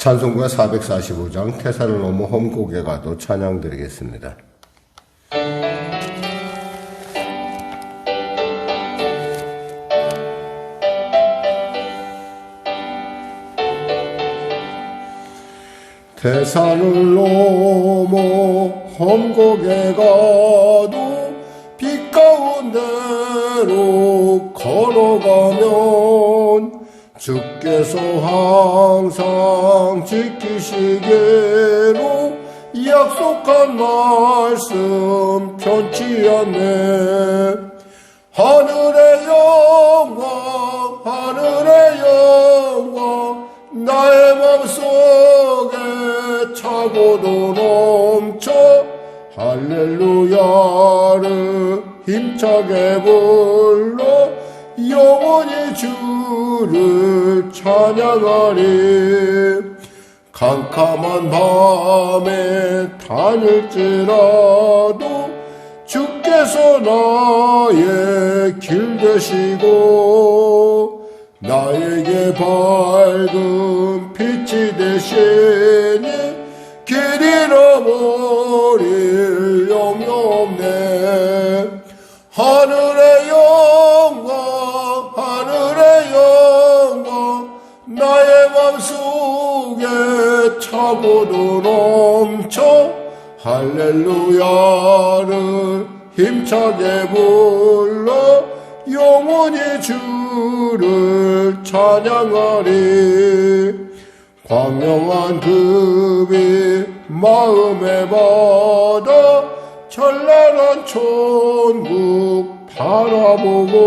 찬송가 445장 태산을 넘어 험곡에 가도 찬양 드리겠습니다. 태산을 넘어 험곡에 가도 빛 가운데로 걸어가면 주께서 항상 지키시기로 약속한 말씀 변치 않네. 하늘의 영광 하늘의 영광 나의 맘속에 차고도 넘쳐 할렐루야를 힘차게 불러 영원히 주를 찬양하리. 캄캄한 밤에 다닐지라도 주께서 나의 길 되시고 나에게 밝은 빛이 되시니 길 잃어버릴 영이 없네. 하늘의 영광 하늘의 영광 나의 맘속에 차고도 넘쳐 할렐루야를 힘차게 불러 영원히 주를 찬양하리. 광명한 그 빛 마음에 받아 찬란한 천국 바라보고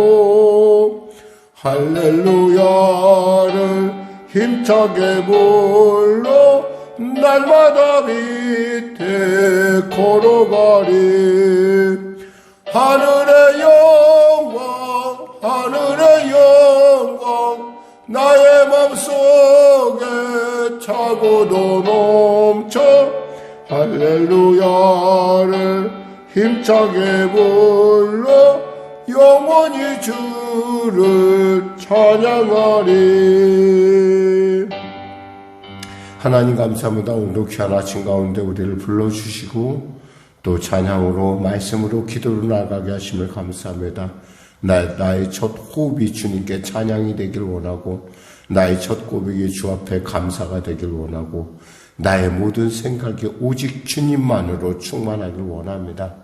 할렐루야를 힘차게 불러 날마다 밑에 걸어가리. 하늘의 영광 하늘의 영광 나의 맘속에 차고도 넘쳐 할렐루야를 힘차게 불러 영원히 주를 찬양하리. 하나님 감사합니다. 오늘도 귀한 아침 가운데 우리를 불러주시고 또 찬양으로 말씀으로 기도로 나가게 하심을 감사합니다. 나의 첫 호흡이 주님께 찬양이 되길 원하고 나의 첫 고백이 주 앞에 감사가 되길 원하고 나의 모든 생각이 오직 주님만으로 충만하길 원합니다.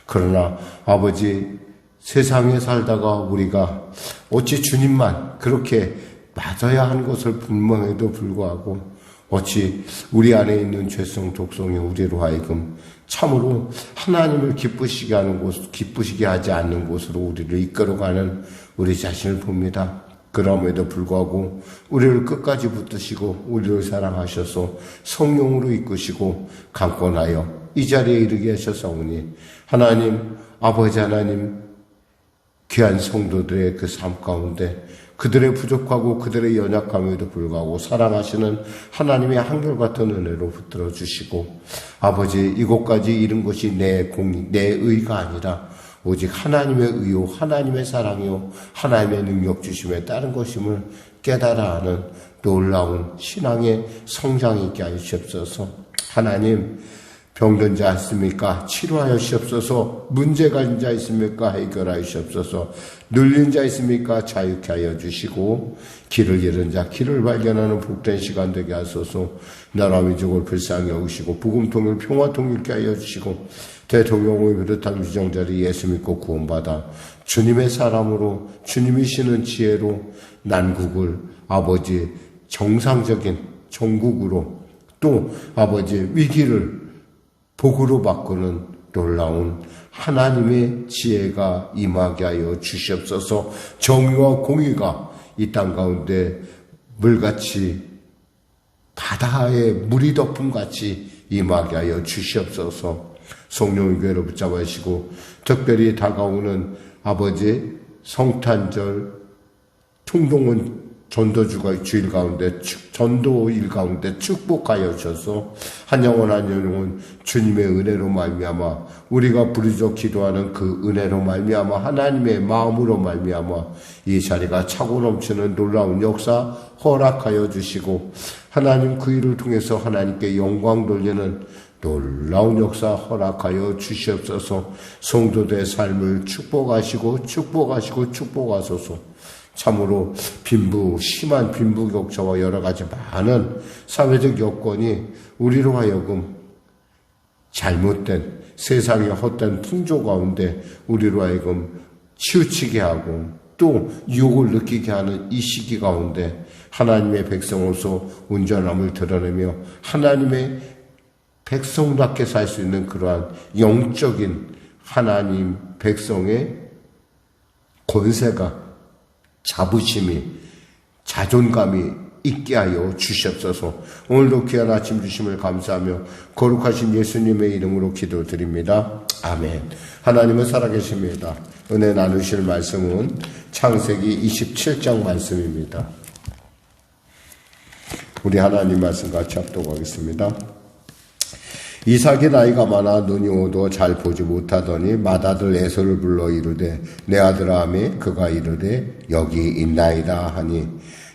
그러나 아버지 세상에 살다가 우리가 어찌 주님만 그렇게 맞아야 하는 것을 분명해도 불구하고 어찌 우리 안에 있는 죄성 독성이 우리로 하여금 참으로 하나님을 기쁘시게 하지 않는 곳으로 우리를 이끌어가는 우리 자신을 봅니다. 그럼에도 불구하고 우리를 끝까지 붙드시고 우리를 사랑하셔서 성령으로 이끄시고 강권하여 이 자리에 이르게 하셨사오니 하나님 아버지 하나님 귀한 성도들의 그 삶 가운데 그들의 부족하고 그들의 연약함에도 불구하고 사랑하시는 하나님의 한결같은 은혜로 붙들어 주시고 아버지 이곳까지 이른 것이 내 의가 아니라 오직 하나님의 의요 하나님의 사랑이요 하나님의 능력 주심에 따른 것임을 깨달아 하는 놀라운 신앙의 성장이 있게 하여 주옵소서. 하나님 병든 자 있습니까? 치료하여 주옵소서. 문제가 있는 자 있습니까? 해결하여 주옵소서. 눌린 자 있습니까? 자유케 하여 주시고 길을 잃은 자 길을 발견하는 복된 시간 되게 하소서. 나라 민족을 불쌍히 여기시고 복음 통일 평화 통일케 하여 주시고 대통령을 비롯한 위정자를 예수 믿고 구원받아 주님의 사람으로 주님이시는 지혜로 난국을 아버지 정상적인 정국으로 또 아버지 위기를 복으로 바꾸는 놀라운 하나님의 지혜가 임하게 하여 주시옵소서. 정의와 공의가 이 땅 가운데 물같이 바다에 물이 덮음같이 임하게 하여 주시옵소서. 성령의 교회를 붙잡으시고 특별히 다가오는 아버지 성탄절 총동원 전도주일 가운데 전도일 가운데 축복하여 주셔서 한 영혼 한 영혼 주님의 은혜로 말미암아 우리가 부르짖어 기도하는 그 은혜로 말미암아 하나님의 마음으로 말미암아 이 자리가 차고 넘치는 놀라운 역사 허락하여 주시고 하나님 그 일을 통해서 하나님께 영광 돌리는 놀라운 역사 허락하여 주시옵소서. 성도들의 삶을 축복하시고 축복하소서. 참으로 심한 빈부격차와 여러 가지 많은 사회적 여건이 우리로 하여금 잘못된 세상의 헛된 풍조 가운데 우리로 하여금 치우치게 하고 또 유혹을 느끼게 하는 이 시기 가운데 하나님의 백성으로서 온전함을 드러내며 하나님의 백성답게 살 수 있는 그러한 영적인 하나님 백성의 권세가 자부심이 자존감이 있게 하여 주시옵소서. 오늘도 귀한 아침 주심을 감사하며 거룩하신 예수님의 이름으로 기도드립니다. 아멘. 하나님은 살아계십니다. 은혜 나누실 말씀은 창세기 27장 말씀입니다. 우리 하나님 말씀 같이 합독하겠습니다. 이삭이 나이가 많아 눈이 오도 잘 보지 못하더니 맏아들 에서를 불러 이르되 내 아들아 하매 그가 이르되 여기 있나이다 하니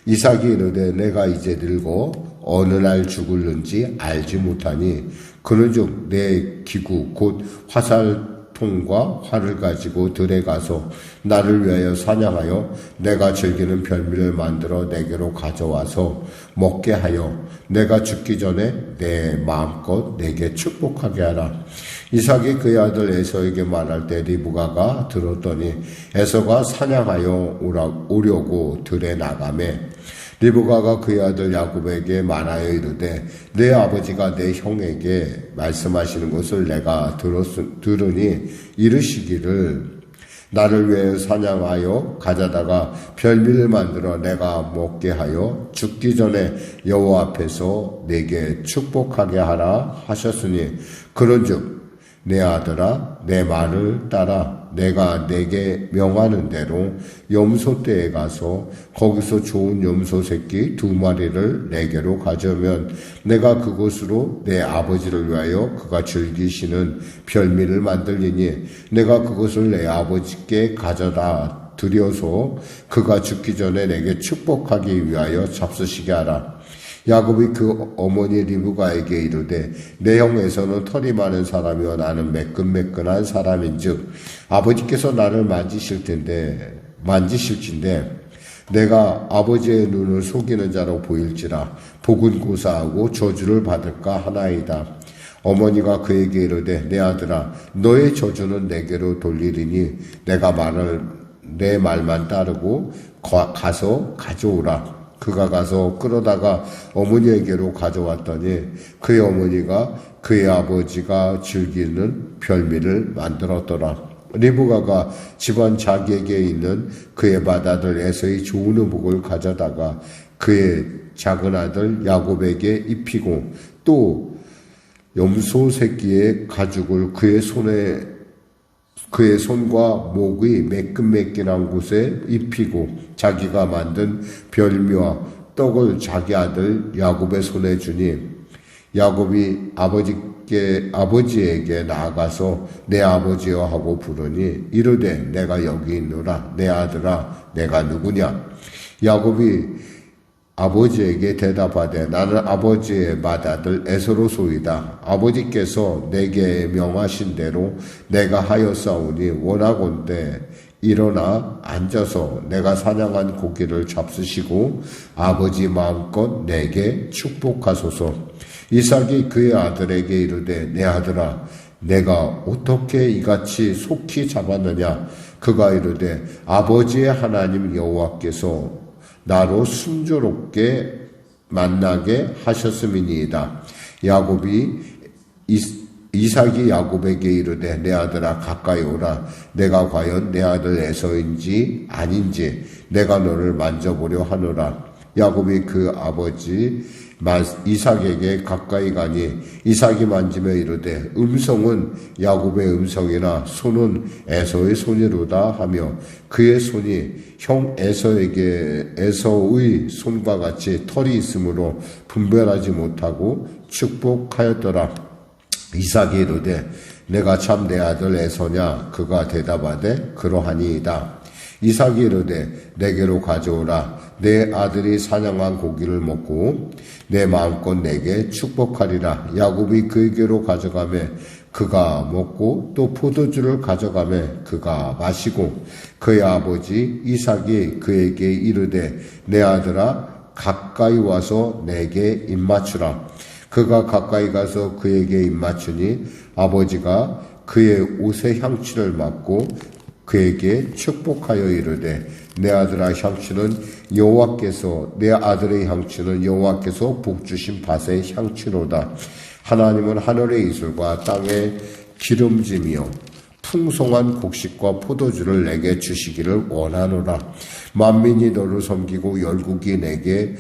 이삭이 이르되 내가 이제 늙어 어느 날 죽을는지 알지 못하니 그런즉 내 기구 곧 화살통과 활을 가지고 들에 가서 나를 위하여 사냥하여 내가 즐기는 별미를 만들어 내게로 가져와서 먹게 하여 내가 죽기 전에 내 마음껏 내게 축복하게 하라. 이삭이 그의 아들 에서에게 말할 때 리브가가 들었더니 에서가 사냥하여 오려고 들에 나가매 리브가가 그의 아들 야곱에게 말하여 이르되 내 아버지가 내 형에게 말씀하시는 것을 내가 들으니 이르시기를 나를 위해 사냥하여 가져다가 별미를 만들어 내가 먹게 하여 죽기 전에 여호와 앞에서 내게 축복하게 하라 하셨으니 그런즉 내 아들아 내 말을 따라 내가 내게 명하는 대로 염소떼에 가서 거기서 좋은 염소 새끼 2마리를 내게로 가져오면 내가 그것으로 내 아버지를 위하여 그가 즐기시는 별미를 만들리니 내가 그것을 내 아버지께 가져다 드려서 그가 죽기 전에 내게 축복하기 위하여 잡수시게 하라. 야곱이 그 어머니 리브가에게 이르되 내 형 에서는 털이 많은 사람이요 나는 매끈매끈한 사람인즉 아버지께서 나를 만지실진데 내가 아버지의 눈을 속이는 자로 보일지라 복은 고사하고 저주를 받을까 하나이다. 어머니가 그에게 이르되 내 아들아 너의 저주는 내게로 돌리리니 내가 내 말만 따르고 가서 가져오라. 그가 가서 끌어다가 어머니에게로 가져왔더니 그의 어머니가 그의 아버지가 즐기는 별미를 만들었더라. 리브가가 집안 자기에게 있는 그의 맏아들 에서의 좋은 의복을 가져다가 그의 작은 아들 야곱에게 입히고 또 염소 새끼의 가죽을 그의 손과 목의 매끈매끈한 곳에 입히고 자기가 만든 별미와 떡을 자기 아들 야곱의 손에 주니 야곱이 아버지에게 나아가서 내 아버지여 하고 부르니 이르되 내가 여기 있노라. 내 아들아 내가 누구냐. 야곱이 아버지에게 대답하되 나는 아버지의 맏아들 에서로소이다. 아버지께서 내게 명하신 대로 내가 하였사오니 원하건대 일어나 앉아서 내가 사냥한 고기를 잡수시고 아버지 마음껏 내게 축복하소서. 이삭이 그의 아들에게 이르되 내 아들아 내가 어떻게 이같이 속히 잡았느냐. 그가 이르되 아버지의 하나님 여호와께서 나로 순조롭게 만나게 하셨음이니이다. 이삭이 야곱에게 이르되 내 아들아 가까이 오라. 내가 과연 내 아들 에서인지 아닌지 내가 너를 만져보려 하노라. 야곱이 그 아버지 이삭에게 가까이 가니 이삭이 만지며 이르되 음성은 야곱의 음성이나 손은 에서의 손이로다 하며 그의 손이 형 에서의 손과 같이 털이 있으므로 분별하지 못하고 축복하였더라. 이삭이 이르되 내가 참 내 아들 에서냐? 그가 대답하되 그러하니이다. 이삭이 이르되 내게로 가져오라. 내 아들이 사냥한 고기를 먹고 내 마음껏 내게 축복하리라. 야곱이 그에게로 가져가매 그가 먹고 또 포도주를 가져가매 그가 마시고 그의 아버지 이삭이 그에게 이르되 내 아들아 가까이 와서 내게 입맞추라. 그가 가까이 가서 그에게 입맞추니 아버지가 그의 옷의 향취를 맡고 그에게 축복하여 이르되 내 아들아 향취는 여호와께서 내 아들의 향취는 여호와께서 복주신 밭의 향취로다. 하나님은 하늘의 이슬과 땅의 기름짐이요 풍성한 곡식과 포도주를 내게 주시기를 원하노라. 만민이 너를 섬기고 열국이 내게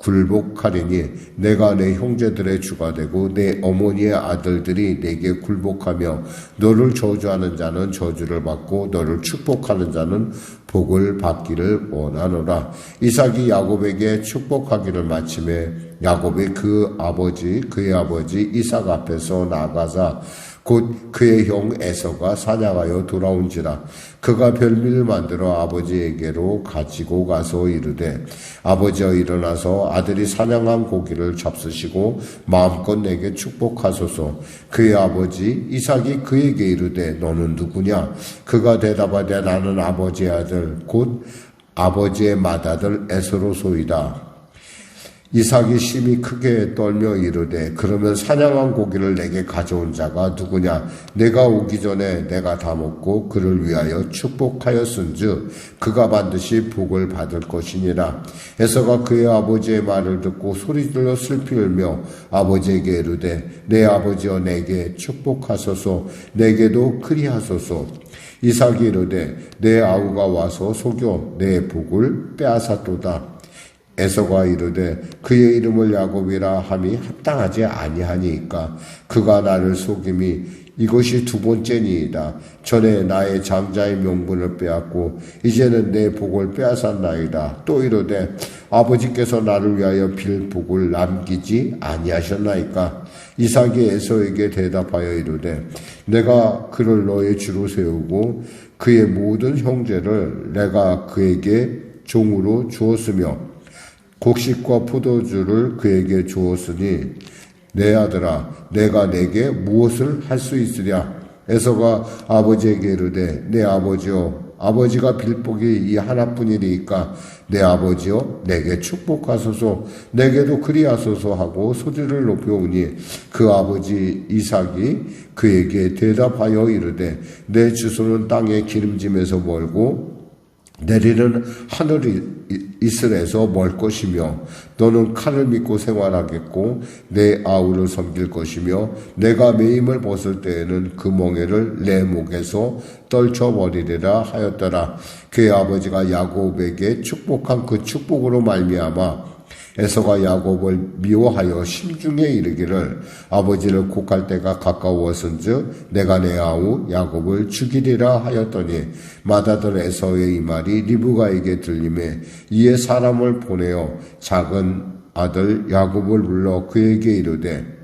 굴복하리니 내가 내 형제들의 주가 되고 내 어머니의 아들들이 내게 굴복하며 너를 저주하는 자는 저주를 받고 너를 축복하는 자는 복을 받기를 원하노라. 이삭이 야곱에게 축복하기를 마침에 야곱이 그의 아버지 이삭 앞에서 나가자 곧 그의 형 에서가 사냥하여 돌아온지라. 그가 별미를 만들어 아버지에게로 가지고 가서 이르되 아버지여 일어나서 아들이 사냥한 고기를 잡수시고 마음껏 내게 축복하소서. 그의 아버지 이삭이 그에게 이르되 너는 누구냐? 그가 대답하되 나는 아버지의 아들 곧 아버지의 맏아들 에서로소이다. 이삭이 심히 크게 떨며 이르되 그러면 사냥한 고기를 내게 가져온 자가 누구냐? 내가 오기 전에 내가 다 먹고 그를 위하여 축복하였은즉 그가 반드시 복을 받을 것이니라. 에서가 그의 아버지의 말을 듣고 소리질러 슬피 울며 아버지에게 이르되 내 아버지여 내게 축복하소서. 내게도 그리하소서. 이삭이 이르되 내 아우가 와서 속여 내 복을 빼앗았도다. 에서가 이르되 그의 이름을 야곱이라 함이 합당하지 아니하니이까 그가 나를 속임이 이것이 두 번째니이다. 전에 나의 장자의 명분을 빼앗고 이제는 내 복을 빼앗았나이다. 또 이르되 아버지께서 나를 위하여 빌 복을 남기지 아니하셨나이까. 이삭이 에서에게 대답하여 이르되 내가 그를 너의 주로 세우고 그의 모든 형제를 내가 그에게 종으로 주었으며 곡식과 포도주를 그에게 주었으니 내 아들아 내가 내게 무엇을 할 수 있으랴. 에서가 아버지에게 이르되 내 아버지여 아버지가 빌 복이 이 하나뿐이니까 내 아버지여 내게 축복하소서. 내게도 그리하소서 하고 소리를 높여오니 그 아버지 이삭이 그에게 대답하여 이르되 내 주소는 땅의 기름짐에서 멀고 내리는 하늘 이슬에서 멀 것이며 너는 칼을 믿고 생활하겠고 내 아우를 섬길 것이며 내가 매임을 벗을 때에는 그 멍에를 내 목에서 떨쳐버리리라 하였더라. 그의 아버지가 야곱에게 축복한 그 축복으로 말미암아 에서가 야곱을 미워하여 심중에 이르기를 아버지를 곡할 때가 가까웠은즉 내가 내 아우 야곱을 죽이리라 하였더니 맏아들 에서의 이 말이 리브가에게 들리매 이에 사람을 보내어 작은 아들 야곱을 불러 그에게 이르되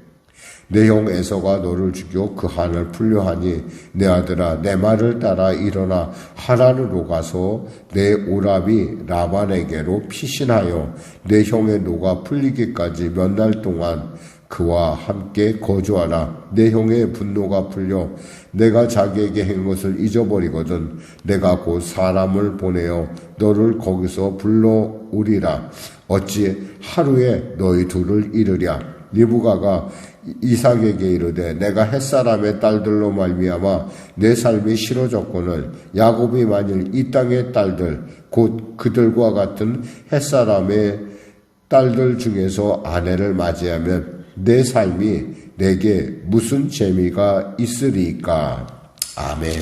내 형 에서가 너를 죽여 그 한을 풀려하니 내 아들아 내 말을 따라 일어나 하란으로 가서 내 오라비 라반에게로 피신하여 내 형의 노가 풀리기까지 몇 날 동안 그와 함께 거주하라. 내 형의 분노가 풀려 내가 자기에게 한 것을 잊어버리거든 내가 곧 사람을 보내어 너를 거기서 불러오리라. 어찌 하루에 너희 둘을 이르랴. 리브가가 이삭에게 이르되 내가 햇사람의 딸들로 말미암아 내 삶이 싫어졌거늘 야곱이 만일 이 땅의 딸들 곧 그들과 같은 햇사람의 딸들 중에서 아내를 맞이하면 내 삶이 내게 무슨 재미가 있으리까. 아멘.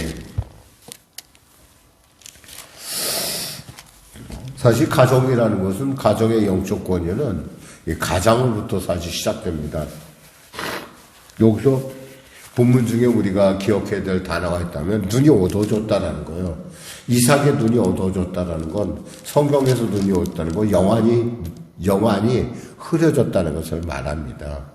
사실 가정이라는 것은 가정의 영적 권위는 이 가장으로부터 사실 시작됩니다. 여기서 본문 중에 우리가 기억해야 될 단어가 있다면 눈이 어두워졌다라는 거예요. 이삭의 눈이 어두워졌다라는 건 성경에서 눈이 어두워졌다는 건 영안이 흐려졌다는 것을 말합니다.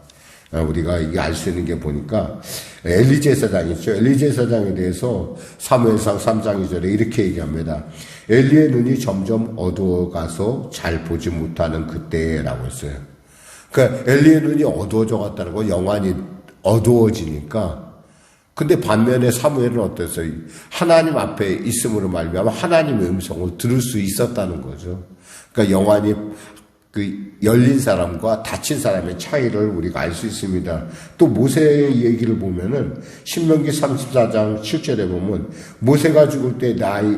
우리가 이게 알 수 있는 게 보니까 엘리 제사장 있죠. 엘리 제사장에 대해서 사무엘상 3장 2절에 이렇게 얘기합니다. 엘리의 눈이 점점 어두워가서 잘 보지 못하는 그때라고 했어요. 그러니까 엘리의 눈이 어두워져 갔다는 건 영안이 어두워지니까. 근데 반면에 사무엘은 어땠어요? 하나님 앞에 있음으로 말미암아 하나님의 음성을 들을 수 있었다는 거죠. 그러니까 영안이 열린 사람과 닫힌 사람의 차이를 우리가 알 수 있습니다. 또 모세의 얘기를 보면은 신명기 34장 7절에 보면 모세가 죽을 때 나이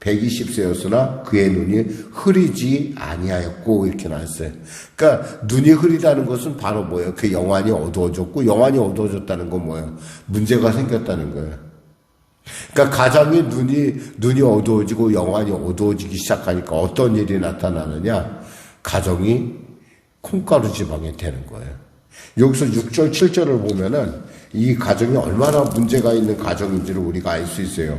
120세였으나 그의 눈이 흐리지 아니하였고 이렇게 나왔어요. 그러니까 눈이 흐리다는 것은 바로 뭐예요? 그 영안이 어두워졌고 영안이 어두워졌다는 건 뭐예요? 문제가 생겼다는 거예요. 그러니까 가장의 눈이 어두워지고 영안이 어두워지기 시작하니까 어떤 일이 나타나느냐? 가정이 콩가루 지방이 되는 거예요. 여기서 6절, 7절을 보면은 이 가정이 얼마나 문제가 있는 가정인지를 우리가 알 수 있어요.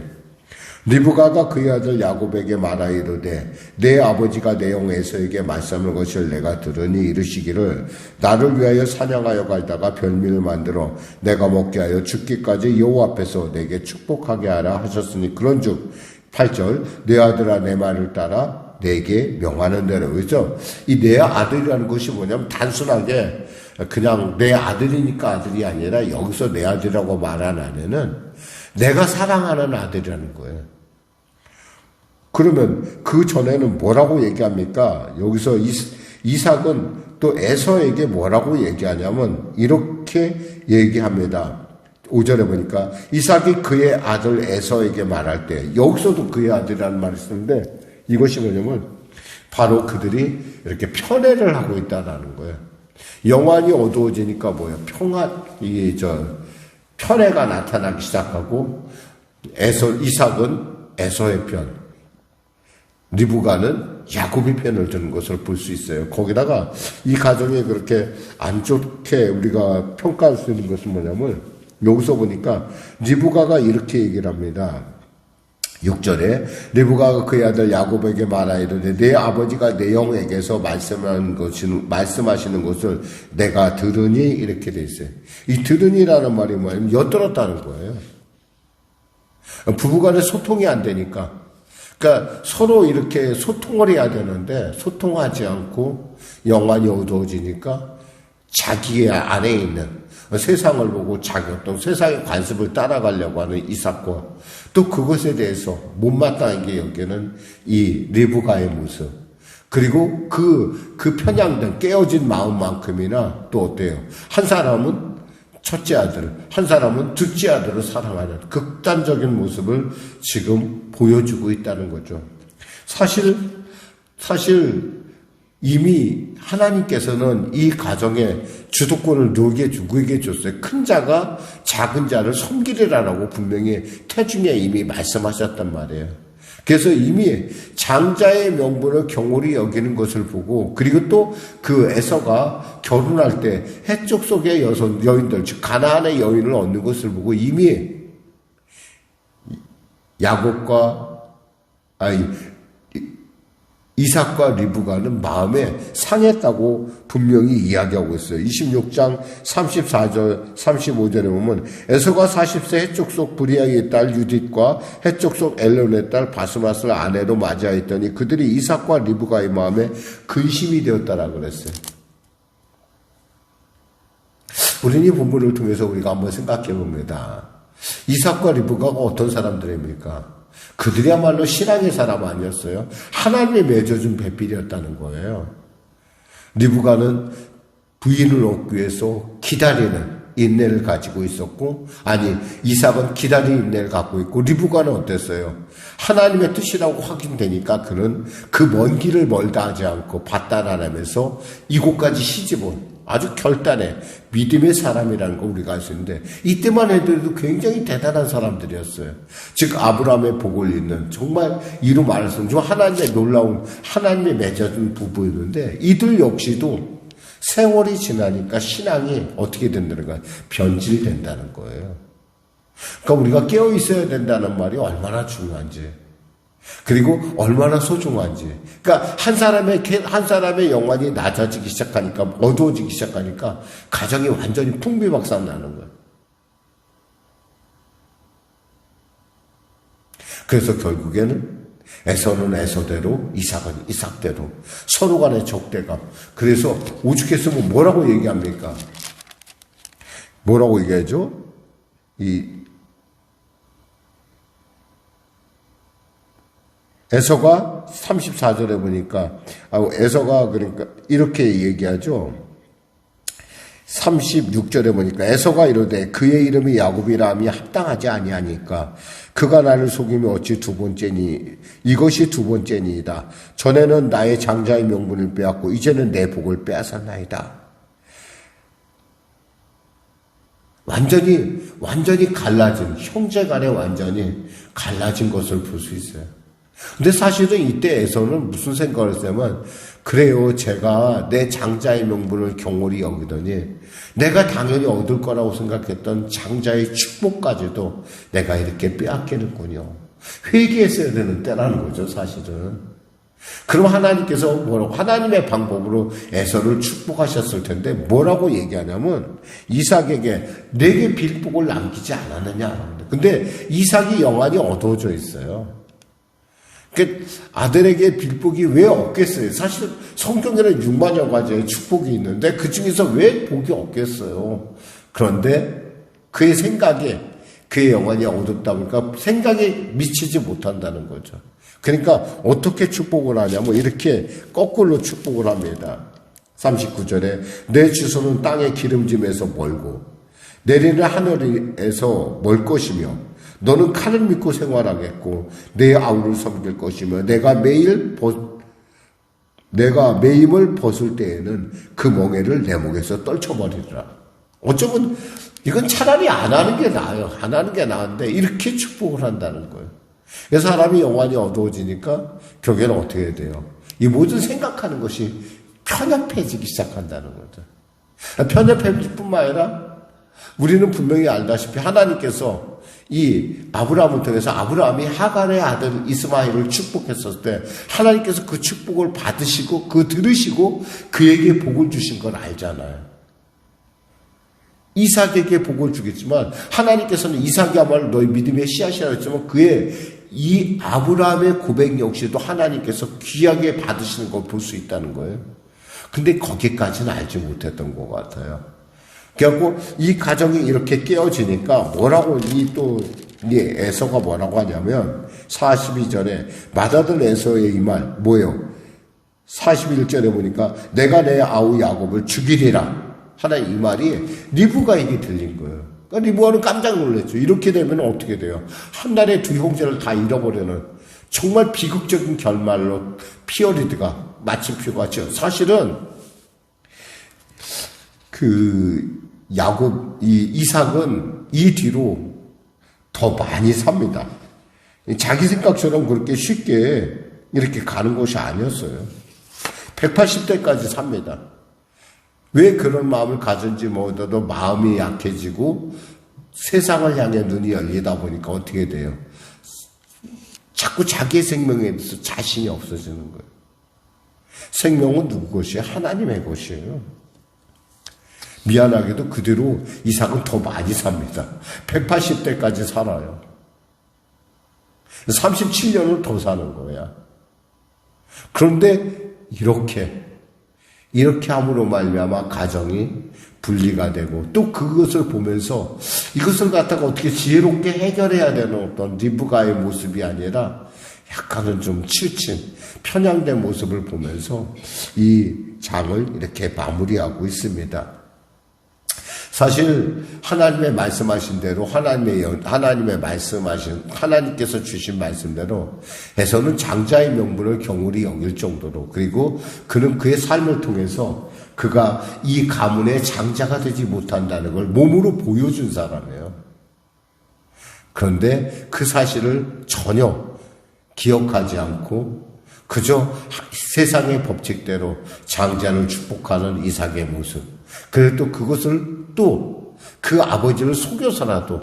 리브가가 그의 아들 야곱에게 말하 이르되 내 아버지가 내 형 에서에게 말씀한 것을 내가 들으니 이르시기를 나를 위하여 사냥하여 갈다가 별미를 만들어 내가 먹게 하여 죽기까지 여호와 앞에서 내게 축복하게 하라 하셨으니 그런즉 8절 내 아들아 내 말을 따라 내게 명하는 대로. 그렇죠? 이 내 아들이라는 것이 뭐냐면 단순하게 그냥 내 아들이니까 아들이 아니라 여기서 내 아들이라고 말한 안에는 내가 사랑하는 아들이라는 거예요. 그러면 그 전에는 뭐라고 얘기합니까? 여기서 이삭은 또 에서에게 뭐라고 얘기하냐면 이렇게 얘기합니다. 5절에 보니까 이삭이 그의 아들 에서에게 말할 때 여기서도 그의 아들이라는 말을 쓰는데 이것이 뭐냐면 바로 그들이 이렇게 편애를 하고 있다라는 거예요. 영안이 어두워지니까 뭐예요? 편애가 나타나기 시작하고 이삭은 에서의 편, 리브가는 야곱의 편을 드는 것을 볼 수 있어요. 거기다가 이 가정이 그렇게 안 좋게 우리가 평가할 수 있는 것은 뭐냐면 여기서 보니까 리브가가 이렇게 얘기를 합니다. 6절에 리브가가 그의 아들 야곱에게 말하이르되 내 아버지가 내 형에게서 말씀하시는 것을 내가 들으니 이렇게 돼 있어요. 이 들으니라는 말이 뭐냐면 엿들었다는 거예요. 부부간에 소통이 안 되니까. 그러니까 서로 이렇게 소통을 해야 되는데 소통하지 않고 영안이 어두워지니까 자기 안에 있는 세상을 보고 자기 어떤 세상의 관습을 따라가려고 하는 이삭과 또 그것에 대해서 못마땅하게 여기는 이 리브가의 모습 그리고 그 편향된 깨어진 마음만큼이나 또 어때요? 한 사람은 첫째 아들, 한 사람은 둘째 아들을 사랑하는 극단적인 모습을 지금 보여주고 있다는 거죠. 사실 이미 하나님께서는 이 가정에 주도권을 누구에게 줬어요? 큰 자가 작은 자를 섬기리라라고 분명히 태중에 이미 말씀하셨단 말이에요. 그래서 이미 장자의 명분을 경홀히 여기는 것을 보고 그리고 또 그 에서가 결혼할 때 해쪽 속의 여인들 즉 가나안의 여인을 얻는 것을 보고 이미 이삭과 리브가는 마음에 상했다고 분명히 이야기하고 있어요. 26장 34절, 35절에 보면 에서가 40세 해쪽 속 브리아의 딸 유딧과 해쪽 속 엘론의 딸 바스맛을 아내로 맞이하였더니 그들이 이삭과 리브가의 마음에 근심이 되었다라고 그랬어요. 우리는 이 본문을 통해서 우리가 한번 생각해 봅니다. 이삭과 리브가가 어떤 사람들입니까? 그들이야말로 신앙의 사람 아니었어요? 하나님의 맺어준 배필이었다는 거예요. 리브가는 부인을 얻기 위해서 기다리는 인내를 가지고 있었고, 이삭은 기다리는 인내를 갖고 있고, 리브가는 어땠어요? 하나님의 뜻이라고 확인되니까 그는 그 먼 길을 멀다 하지 않고 받다라면서 이곳까지 시집온 아주 결단해 믿음의 사람이라는 거 우리가 알 수 있는데 이때만 해도 굉장히 대단한 사람들이었어요. 즉 아브라함의 복을 잇는 정말 이루 말해서 좀 하나님의 놀라운 하나님의 맺어준 부부였는데 이들 역시도 세월이 지나니까 신앙이 어떻게 된다는 거예요? 변질된다는 거예요. 그러니까 우리가 깨어 있어야 된다는 말이 얼마나 중요한지 그리고 얼마나 소중한지. 그러니까 한 사람의 영혼이 낮아지기 시작하니까 어두워지기 시작하니까 가정이 완전히 풍비박산 나는 거예요. 그래서 결국에는 에서는 에서대로 이삭은 이삭대로 서로 간의 적대감. 그래서 오죽했으면 뭐라고 얘기합니까? 뭐라고 얘기하죠? 에서가 34절에 보니까 에서가 그러니까 이렇게 얘기하죠. 36절에 보니까 에서가 이르되 그의 이름이 야곱이라 함이 합당하지 아니하니까 그가 나를 속이면 어찌 두 번째니 이것이 두 번째니이다. 전에는 나의 장자의 명분을 빼앗고 이제는 내 복을 빼앗았나이다. 완전히 갈라진 형제 간에 완전히 갈라진 것을 볼 수 있어요. 근데 사실은 이때에서는 무슨 생각을 했냐면 그래요 제가 내 장자의 명분을 경홀히 여기더니 내가 당연히 얻을 거라고 생각했던 장자의 축복까지도 내가 이렇게 빼앗기는군요. 회개했어야 되는 때라는 거죠 사실은. 그럼 하나님께서 뭐라고 하나님의 방법으로 에서를 축복하셨을 텐데 뭐라고 얘기하냐면 이삭에게 내게 빌복을 남기지 않았느냐. 근데 이삭이 영안이 어두워져 있어요. 아들에게 빌복이 왜 없겠어요? 사실 성경에는 6만여 가지의 축복이 있는데 그 중에서 왜 복이 없겠어요? 그런데 그의 생각에 그의 영혼이 어둡다 보니까 생각에 미치지 못한다는 거죠. 그러니까 어떻게 축복을 하냐면 이렇게 거꾸로 축복을 합니다. 39절에 내 주소는 땅의 기름짐에서 멀고 내리는 하늘에서 멀 것이며 너는 칼을 믿고 생활하겠고 내 아우를 섬길 것이며 내가 매임을 벗을 때에는 그 멍에를 내 목에서 떨쳐버리리라. 어쩌면 이건 차라리 안 하는 게 나아요. 안 하는 게 나은데 이렇게 축복을 한다는 거예요. 그래서 사람이 영혼이 어두워지니까 결국에는 어떻게 돼요? 이 모든 생각하는 것이 편협해지기 시작한다는 거죠. 편협해질 뿐만 아니라 우리는 분명히 알다시피 하나님께서 이 아브라함을 통해서 아브라함이 하갈의 아들 이스마엘을 축복했을 때 하나님께서 그 축복을 받으시고 그 들으시고 그에게 복을 주신 걸 알잖아요. 이삭에게 복을 주겠지만 하나님께서는 이삭이야말로 너희 믿음의 씨앗이라 했지만 그의 이 아브라함의 고백 역시도 하나님께서 귀하게 받으시는 걸 볼 수 있다는 거예요. 근데 거기까지는 알지 못했던 것 같아요. 그래갖고 이 가정이 이렇게 깨어지니까 뭐라고 이 에서가 뭐라고 하냐면 42절에 맏아들 에서의 이 말 뭐예요? 41절에 보니까 내가 내 아우 야곱을 죽이리라 하나의 이 말이 리브가에게 들린 거예요. 그러니까 리브가는 깜짝 놀랐죠. 이렇게 되면 어떻게 돼요? 한 날에 두 형제를 다 잃어버리는 정말 비극적인 결말로 피어리드가 마침표가 왔죠. 사실은 이삭은 이 뒤로 더 많이 삽니다. 자기 생각처럼 그렇게 쉽게 이렇게 가는 것이 아니었어요. 180대까지 삽니다. 왜 그런 마음을 가진지 모르도 마음이 약해지고 세상을 향해 눈이 열리다 보니까 어떻게 돼요? 자꾸 자기의 생명에 대해서 자신이 없어지는 거예요. 생명은 누구 것이에요? 하나님의 것이에요. 미안하게도 그대로 이삭은 더 많이 삽니다. 180대까지 살아요. 37년을 더 사는 거야. 그런데 이렇게 함으로 말미암아 가정이 분리가 되고 또 그것을 보면서 이것을 갖다가 어떻게 지혜롭게 해결해야 되는 어떤 리브가의 모습이 아니라 약간은 좀 치우친 편향된 모습을 보면서 이 장을 이렇게 마무리하고 있습니다. 사실 하나님의 말씀하신 대로 하나님께서 주신 말씀대로 해서는 장자의 명분을 경홀히 여길 정도로, 그리고 그는 그의 삶을 통해서 그가 이 가문의 장자가 되지 못한다는 걸 몸으로 보여준 사람이에요. 그런데 그 사실을 전혀 기억하지 않고 그저 세상의 법칙대로 장자를 축복하는 이삭의 모습, 그래도 그것을 또 그 아버지를 속여서라도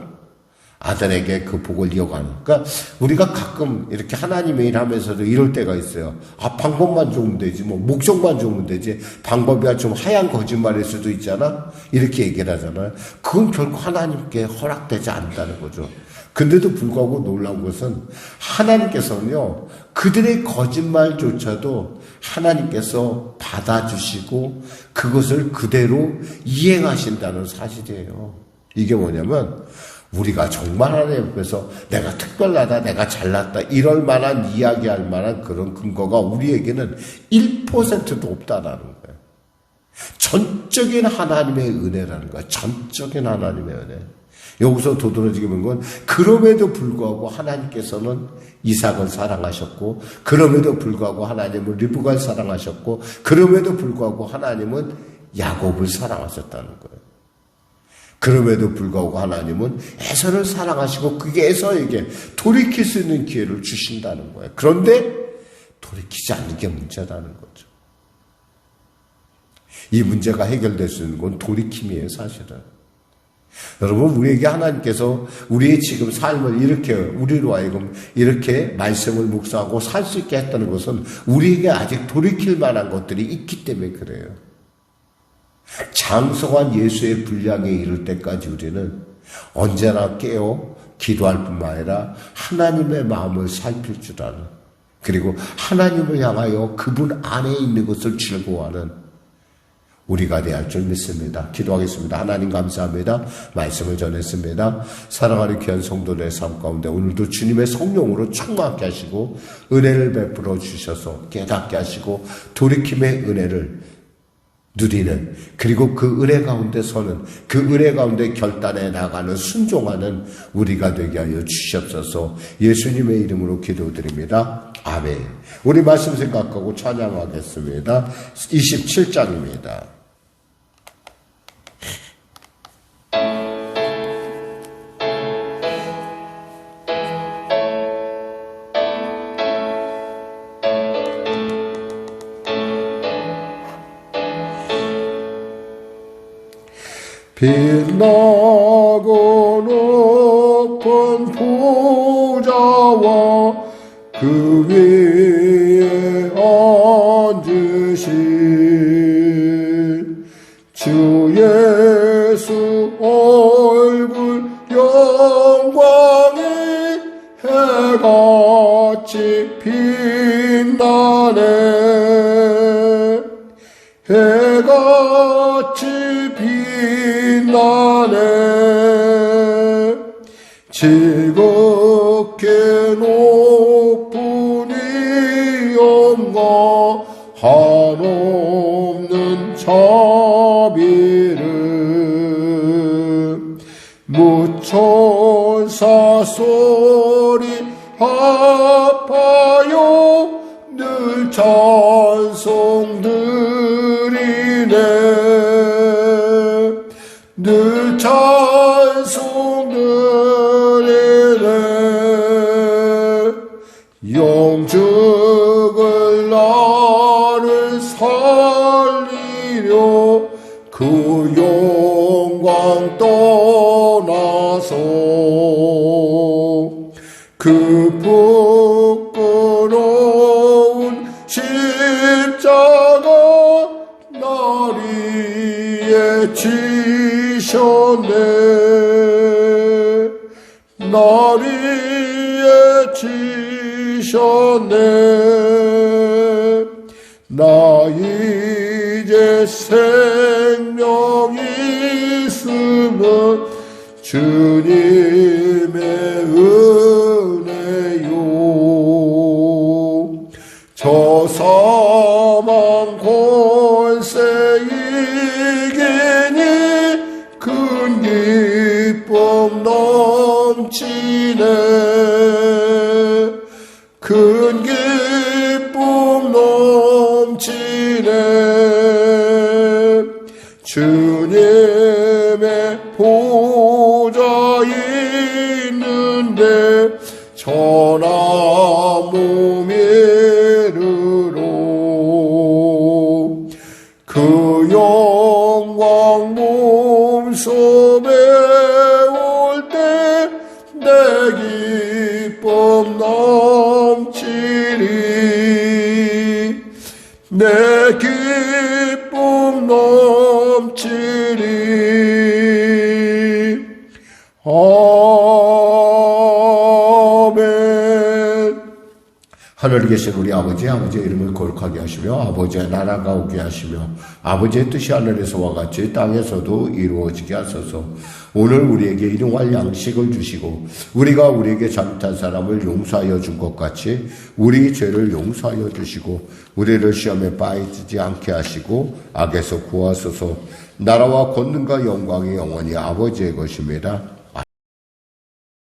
아들에게 그 복을 이어가는. 그러니까 우리가 가끔 이렇게 하나님의 일 하면서도 이럴 때가 있어요. 방법만 좋으면 되지, 목적만 좋으면 되지, 방법이야 좀 하얀 거짓말일 수도 있잖아, 이렇게 얘기를 하잖아요. 그건 결국 하나님께 허락되지 않는다는 거죠. 근데도 불구하고 놀라운 것은 하나님께서는요, 그들의 거짓말조차도 하나님께서 받아주시고 그것을 그대로 이행하신다는 사실이에요. 이게 뭐냐면, 우리가 정말 하나님 앞에서 내가 특별하다, 내가 잘났다, 이럴 만한, 이야기할 만한 그런 근거가 우리에게는 1%도 없다라는 거예요. 전적인 하나님의 은혜라는 거예요. 전적인 하나님의 은혜. 여기서 도드라지게 보는 건, 그럼에도 불구하고 하나님께서는 이삭을 사랑하셨고, 그럼에도 불구하고 하나님은 리브가를 사랑하셨고, 그럼에도 불구하고 하나님은 야곱을 사랑하셨다는 거예요. 그럼에도 불구하고 하나님은 에서를 사랑하시고 그게 에서에게 돌이킬 수 있는 기회를 주신다는 거예요. 그런데 돌이키지 않는 게 문제라는 거죠. 이 문제가 해결될 수 있는 건 돌이킴이에요, 사실은. 여러분, 우리에게 하나님께서 우리의 지금 삶을 이렇게, 우리로 하여금 이렇게 말씀을 묵상하고 살 수 있게 했다는 것은 우리에게 아직 돌이킬 만한 것들이 있기 때문에 그래요. 장성한 예수의 분량에 이를 때까지 우리는 언제나 깨어 기도할 뿐만 아니라 하나님의 마음을 살필 줄 아는, 그리고 하나님을 향하여 그분 안에 있는 것을 즐거워하는 우리가 되어야 할 줄 믿습니다. 기도하겠습니다. 하나님 감사합니다. 말씀을 전했습니다. 사랑하는 귀한 성도들의 삶 가운데 오늘도 주님의 성령으로 충만하게 하시고 은혜를 베풀어 주셔서 깨닫게 하시고 돌이킴의 은혜를 누리는, 그리고 그 은혜 가운데 서는, 그 은혜 가운데 결단해 나가는, 순종하는 우리가 되게 하여 주시옵소서. 예수님의 이름으로 기도드립니다. 아멘. 우리 말씀 생각하고 찬양하겠습니다. 27장입니다. 빛나고 높은 보좌와 그 위에 앉으신 주 예수 얼굴 영광이 해같이 빛나네. 해같이 빛나네. 즐겁게 높은 이 영광 한없는 자비를 무천사 소리 합하여 늘 찬송 드리네. 늘 찬송 드리네. 영적을 나를 살리려 그 영광 떠나서 그 부끄러운 십자가 날 위에 지셨네. 날 위에 지셨네. 나 이제 생명 있으면 주님의 은혜요. 저 사망 권세 이기니 그 주님의 보좌에 있는데 천하 몸에 이르러 그 영광 몸sob에 올 때 내 기쁨 넘치리 내 기쁨 넘치리 아멘. 하늘에 계신 우리 아버지의 이름을 거룩하게 하시며 아버지의 나라가 오게 하시며 아버지의 뜻이 하늘에서와 같이 땅에서도 이루어지게 하소서. 오늘 우리에게 일용할 양식을 주시고 우리가 우리에게 잘못한 사람을 용서하여 준 것 같이 우리 죄를 용서하여 주시고 우리를 시험에 빠지지 않게 하시고 악에서 구하소서. 나라와 권능과 영광이 영원히 아버지의 것입니다.